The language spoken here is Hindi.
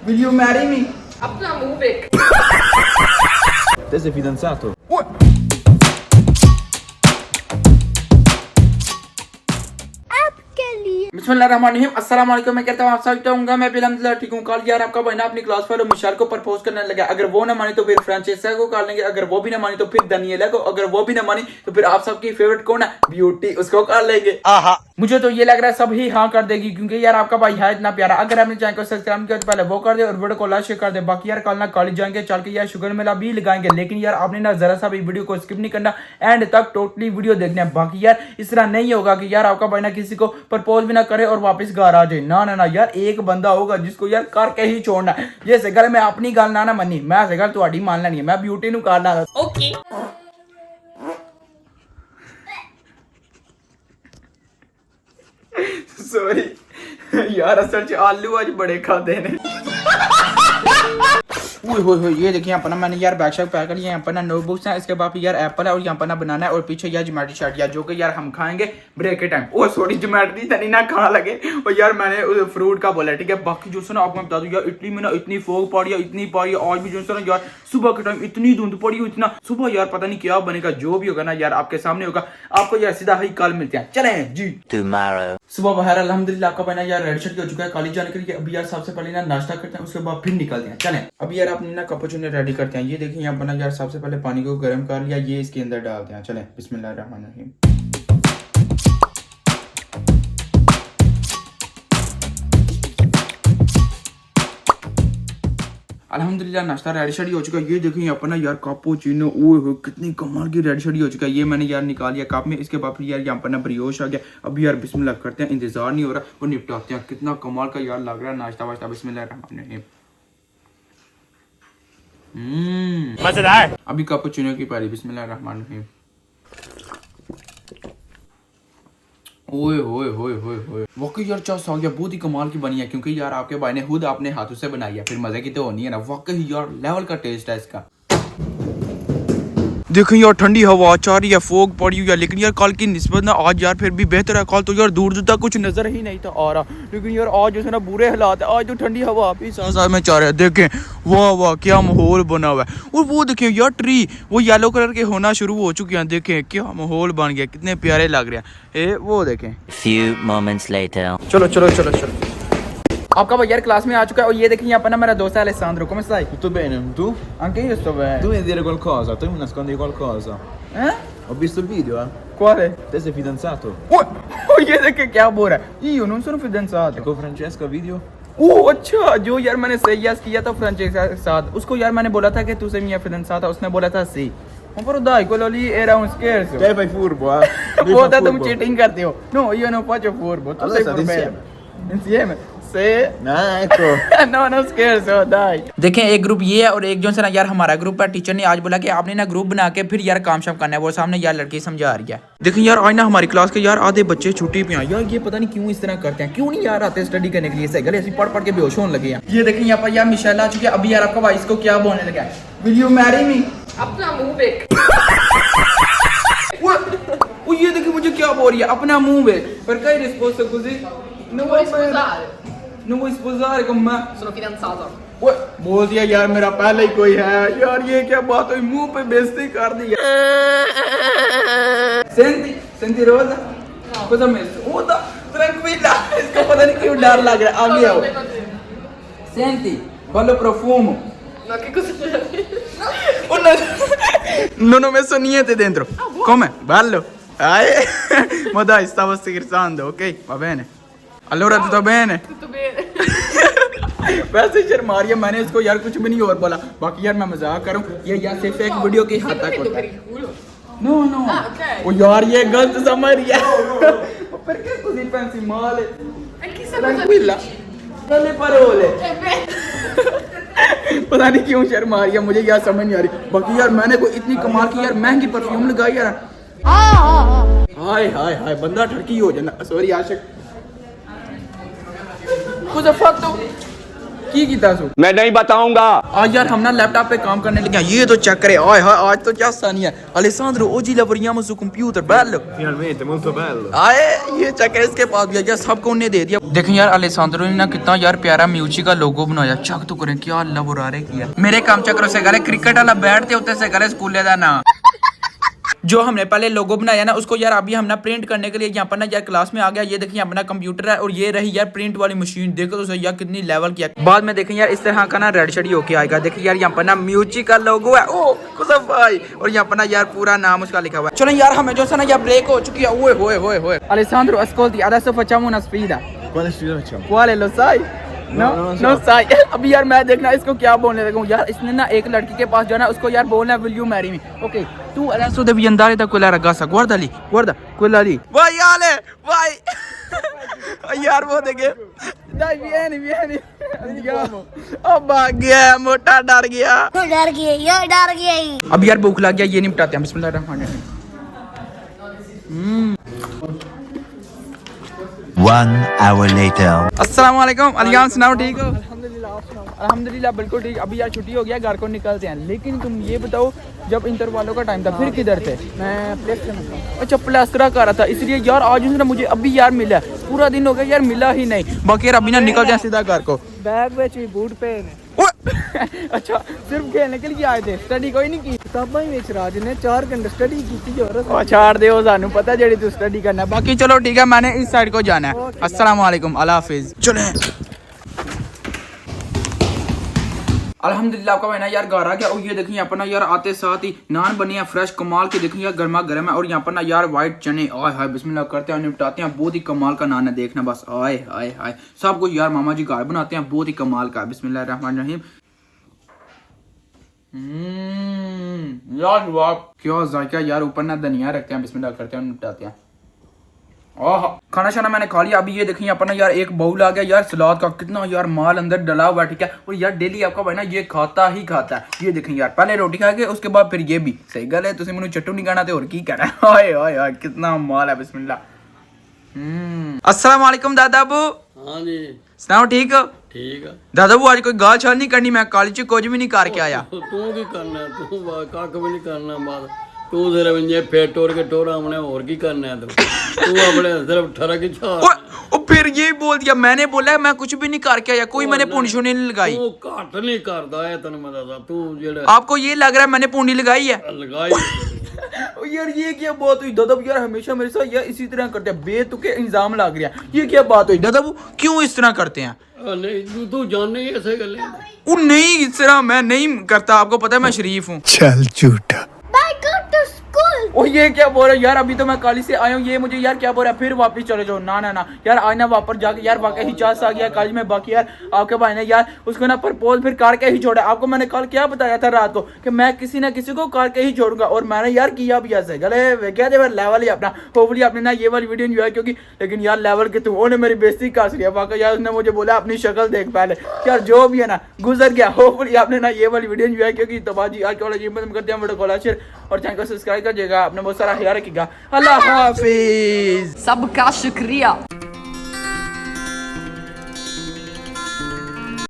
Will you marry me? Appena Mubek. Te sei fidanzato? बिस्मिल्लाहिर्रहमानिर्रहीम अस्सलाम वालेकुम। मैं कहता हूँ आप सब होंगे, मैं भी अल्हम्दुलिल्लाह ठीक हूँ। कल यार आपका बहना अपनी क्लास फेलो मुशार को प्रपोज करने लगा। अगर वो ना मानी तो फिर फ्रांचेस्का को कर लेंगे, अगर वो भी ना मानी तो फिर दानिएला को, अगर वो भी ना मानी तो फिर आप सबकी फेवरेट कौन है, ब्यूटी, उसको कर लेंगे। मुझे तो ये लग रहा है सब ही हाँ कर देगी, क्योंकि यार आपका भाई है इतना प्यारा। अगर आपने चैनल को सब्सक्राइब किया तो पहले वो कर दे और वीडियो को लाइक शेयर कर दे। बाकी यार कल ना कॉलेज जाएंगे, चल के यार शुगर मेला भी लगाएंगे, लेकिन यार आपने ना जरा सा भी वीडियो को स्किप नहीं करना, एंड तक टोटली वीडियो देखना है। बाकी यार इस तरह नहीं होगा कि यार आपका भाई ना किसी को प्रपोज भी ना करे और वापस घर आ जाए। ना ना ना यार, एक बंदा होगा जिसको यार करके ही छोड़ना है। ये सगल मैं अपनी गल ना मनी, मैं सगल तुहाडी मान लेनी है, मैं ब्यूटी नु करना। ओके। सॉरी यार, असल च आलू आज बड़े खाते ने। ओए ये देखिए यहाँ पर ना मैंने यार बैग शैग पैक कर लिया। यहाँ पर ना नोटबुक्स हैं, इसके बाद यार एप्पल है और यहाँ पर ना बनाना है और पीछे यार ज्योमेट्री चार्ट यार जो कि यार हम खाएंगे ब्रेक के टाइम। ओ सॉरी, ज्योमेट्री तनी ना खा लगे और यार मैंने उस फ्रूट का बोला, ठीक है। बाकी जो है ना आपको मैं बता दूं यार, इटली में ना इतनी फोग पड़ी है, इतनी पड़ी है। आज भी जो है ना यार सुबह के टाइम इतनी धुंध पड़ी हो, इतना सुबह यार पता नहीं क्या बनेगा। जो भी होगा ना यार आपके सामने होगा। आपको यार सीधा ही कल मिलते हैं, चले जी सुबह बाहर। अल्हम्दुलिल्लाह आपका बना यार रेडी शर्ट हो चुका है कॉलेज जाने के लिए। अभी यार सबसे पहले ना नाश्ता करते हैं, उसके बाद फिर निकलते हैं, चलें। अभी यार अपनी ना कैपुचिनो रेडी करते हैं। ये देखिए यहाँ बना यार सबसे पहले पानी को गर्म कर लिया, ये इसके अंदर डालते हैं, चलें। बिस्मिल्लाहिर्रहमानिर्रहीम। अल्हम्दुलिल्लाह नाश्ता रेडी शेडी हो चुका है। ये देखिए यहाँ पर ना यार कैपुचिनो, ओए कितनी कमाल की रेडी शेडी हो चुका है। ये मैंने यार निकाल लिया कप में। इसके बाद फिर यार यहाँ पर ना ब्रियोश आ गया। अभी यार बिस्मिल्लाह करते हैं, इंतजार नहीं हो रहा और निपटाते हैं। कितना कमाल का यार लग रहा है नाश्ता वाश्ता। बिस्मिल्लाहिर्रहमानिर्रहीम। मजेदार। अभी कैपुचिनो की पारी। बिस्मिल्लाहिर्रहमानिर्रहीम। ओए होए होए होए होए, वाकई यार चाय सौ गया, बहुत ही कमाल की बनी है, क्योंकि यार आपके भाई ने खुद अपने हाथों से बनाई है, फिर मजे की तो होनी है ना। वाकई यार लेवल का टेस्ट है इसका। देखो यार ठंडी हवा चाह रही है, फोग पड़ी हुई है, लेकिन यार कल की निस्बत ना आज यार फिर भी बेहतर है। कल तो यार दूर दूर तक कुछ नजर ही नहीं था आ रहा, लेकिन यार आज जो है ना बुरे हालात है। आज तो ठंडी हवा भी साथ साथ में चाह रहे हैं। देखें वाह वाह क्या माहौल बना हुआ है। और वो देखें यार ट्री वो येलो कलर के होना शुरू हो चुके हैं। देखें क्या माहौल बन गया, कितने प्यारे लग रहे हैं। वो देखें। Few moments later. चलो चलो चलो चलो, आपका भाई यार क्लास में आ चुका है। और ये देखिए यहाँ पर ना मेरा दोस्त है Alessandro, come stai? Tutto bene, tu? Anche io sto bene. Tu mi dire qualcosa, tu mi nascondi qualcosa. Ho visto il video, Quale? Te sei fidanzato? ये देख क्या बोल रहा है। io non sono fidanzato. E con Francesca video? अच्छा, जो यार मैंने सही यस किया था फ्रांचेस्का के साथ, उसको यार मैंने बोला था कि तू से mia fidanzata, उसने बोला था सी। Però dai, quello lì era un scherzo. Te fai furbo, Devi वो far था तुम furbo. चीटिंग करते हो। No, io non faccio furbo. Tu Allora sei state furbello. Insieme? Sì. Ah, ecco. No, no scherzo, dai. देखें एक ग्रुप ये है और एक जो है ना यार हमारा ग्रुप है। टीचर ने आज बोला कि आपने ना ग्रुप बना के फिर यार काम शाम करना है। वो सामने यार लड़की समझा रही है। देखें यार आज ना हमारी क्लास के यार आधे बच्चे छुट्टी पे आए। यार ये पता नहीं क्यों इस तरह करते हैं, क्यों नहीं यार आते स्टडी करने के लिए। सही गले ऐसे पढ़ पढ़ के बेहोश होने लगे हैं। ये देखें यहाँ पर यार मिशेल आ चुकी है। अभी यार आपका भाई इसको क्या बोलने लगा है, will you marry me? Appena Mubek. वो ये देखिए मुझे क्या बोल रही है, अपना मुंह में। पर कई response così Non vuoi sposare? non vuoi sposare con me? Sono fidanzata. बोल दिया यार मेरा पहले ही कोई है। यार ये क्या बात हुई, मुंह पे बेइज्जती कर दी। सेंटी रोजा cosa ha messo? Uda, tranquilla, इसको पता नहीं क्यों डर लग रहा है। आगे आओ। Senti, quello profumo. No, che cosa c'è? Non ho messo niente dentro. Come? Bello? Ma dai, stavo scherzando, ok? Va bene. Allora tutto bene? Tutto bene. वैसे शर्मा रही है, मैंने इसको यार कुछ भी नहीं और बोला। बाकी यार मैं मजाक करूं, ये यार सिर्फ एक वीडियो की हद तक Prendo होता per है। il culo. No no ok. ओ यार ये गलत समझ रही है। Perché così pensi male? E chissà cosa Tranquilla. dici. Dalle parole. È vero. पता नहीं क्यों शर्मा रही है, मुझे यार समझ नहीं आ रही। बाकी यार मैंने कोई इतनी कमाल की यार महंगी परफ्यूम लगाई यार। हाय हाय हाय, बंदा ठरकी हो जाना। सॉरी आशिक, कुछ fatto की कीता सो मैं नहीं बताऊंगा। आज यार हम ना लैपटॉप पे काम करने लगे हैं। ये तो चेक करे आए हाय आज तो क्या आसानी है। Alessandro oggi lavoriamo su computer bello Finalmente, molto bello. आए ये चेक है इसके पास भी है यार सबको उन्हें दे दिया। देखें यार Alessandro ने ना कितना यार प्यारा म्यूची का लोगो बनाया। चेक तो करें क्या लवरारे किया। मेरे काम चक्रों से गले क्रिकेट वाला बैट थे उत्ते से गले स्कूल का ना जो हमने पहले लोगो बनाया ना उसको यार अभी हम ना प्रिंट करने के लिए यहाँ पर ना यार क्लास में आ गया। ये देखिए अपना कंप्यूटर है और ये रही यार प्रिंट वाली मशीन। देखो तो सही यार कितनी लेवल की है। बाद में देखें यार इस तरह का ना रेड शर्ट होके आएगा। देखिए यार यहाँ पर ना म्यूची का लोगो है ओ कुसफ भाई और यहाँ पर ना यार पूरा नाम उसका लिखा हुआ है। चलो यार हमें जो सा ना यार ब्रेक हो चुकी है। ओए होए होए होए Alessandro ascolti adesso facciamo una sfida Quale sfida facciamo? quale lo sai No, non so. sai अभी यार मैं देखना इसको क्या बोलने लगा हूँ यार। इसने ना एक लड़की के पास जाना उसको यार बोलना will you marry me okay tu adesso devi andare da quella ragazza guarda lì guarda quella lì vai Ale vai यार वो देखे dai vieni andiamo oh भाग्य मोटा डर गया डर गया अब यार भूख लग गया ये निपटाते हैं बिस्मिल्लाहिर्रहमानिर्रहीम। 1 hour later. अस्सलाम वालेकुम अलियाम सुनाओ ठीक हो? अल्हम्दुलिल्लाह बिल्कुल ठीक। अभी यार छुट्टी हो गया घर को निकलते हैं। लेकिन तुम ये बताओ जब इंटर वालों का टाइम था फिर किधर थे? मैं प्लेस्टर में था। अच्छा प्लेस्टर कर रहा था इसलिए यार आज उसने मुझे अभी यार मिला पूरा दिन हो गया यार मिला ही नहीं। बाकी यार अभी ना निकल जाए सीधा घर को। बैग में बूट पहने अच्छा सिर्फ खेलने के लिए आए थे स्टडी कोई नहीं की किताबां ही बेच राज ने 4 घंटे स्टडी की थी और छाड़ दे सानू पता जेडी तू स्टडी करना। बाकी चलो ठीक है मैंने इस साइड को जाना है। अस्सलाम वालेकुम अल्लाह हाफिज। चले अल्हम्दुलिल्लाह आपका महीना यार घर आ गया और ये देखिए यहाँ पर ना यार आते साथ ही नान बनी है फ्रेश कमाल की। देखिए यार गर्मा गर्म है और यहाँ पर ना यार वाइट चने आए हाय बिस्मिल्लाह करते हैं निपटाते हैं। बहुत ही कमाल का नान है देखना बस आए हाय हाय सब कुछ यार मामा जी घर बनाते हैं बहुत ही कमाल का। बिस्मिल्लाहिर्रहमानिर्रहीम यार वाह क्या जायका यार ऊपर ना धनिया रखते हैं बिस्मिल्लाह करते हैं निपटाते हैं। आह खाना शाना मैंने खा लिया। अभी ये देखिए अपना यार एक बाउल आ गया यार सलाद का कितना यार माल अंदर डला हुआ है ठीक है। और यार डेली आपका भाई ना ये खाता ही खाता है। ये देखें यार पहले रोटी खा के उसके बाद फिर ये भी सही गल है तुम मैंने चट्टू नहीं खाना थे और की कहना है। हाय हाय हाय कितना माल है बिस्मिल्लाह। अस्सलाम वालेकुम दादा अबू। हाँ जी सुनाओ ठीक हो? ठीक है। दादा अबू आज कोई गाल छाल नहीं करनी मैं कॉलेज च कुछ भी नहीं करके आया। तू की करना तू कख भी नहीं करना बात तू सिर्फ इंजे फेर टोर के टोर हमने और की करना है तू अपने सिर्फ ठरक ही ओ फिर ये बोल दिया मैंने बोला मैं कुछ भी नहीं करके आया कोई मैंने पूंछ नहीं लगाई। तू घट नहीं करदा है तेन मैं दसा तू जेड़ा आपको ये लग रहा है मैंने पूंडी लगाई है? लगाई यार ये क्या बात हुई दादा यार हमेशा मेरे साथ यार इसी तरह करते हैं बेतुके इल्जाम लग रहा है। ये क्या बात हुई दादा क्यों इस तरह करते हैं? नहीं तू जानने ही ऐसे गले वो नहीं इस तरह मैं नहीं करता आपको पता है मैं शरीफ हूँ। चल झूठा। ओ ये क्या बोल रहे यार अभी तो मैं कॉलेज से आया हूँ ये मुझे यार क्या बोल रहा है फिर वापस चले जाओ। ना ना ना यार आज ना वापस जाके यार वाकई ही चांस आ गया कॉलेज में। बाकी यार आपके भाई ने यार उसको ना प्रपोज फिर करके ही छोड़ा। आपको मैंने कल क्या बताया था रात को कि मैं किसी ना किसी को करके ही छोड़ूंगा और मैंने यार किया भी ऐसे गले क्या थे लेवल ही अपना। होपफुली आपने ना ये वाली वीडियो एंजॉय क्योंकि लेकिन यार लेवल के तुम ने मेरी बेइज्जती कर लिया। वाकई यार उसने मुझे बोला अपनी शक्ल देख पहले यार जो भी है ना गुजर गया। होपफुली आपने ना ये वाली वीडियो एंजॉय क्योंकि तो बाजी आज वाला ये करते हैं वीडियो को लाइक शेयर और चैनल को सब्सक्राइब कर जाएगा। आपने बहुत सारा ख्याल रखिएगा। अल्लाह हाफिज। सबका शुक्रिया।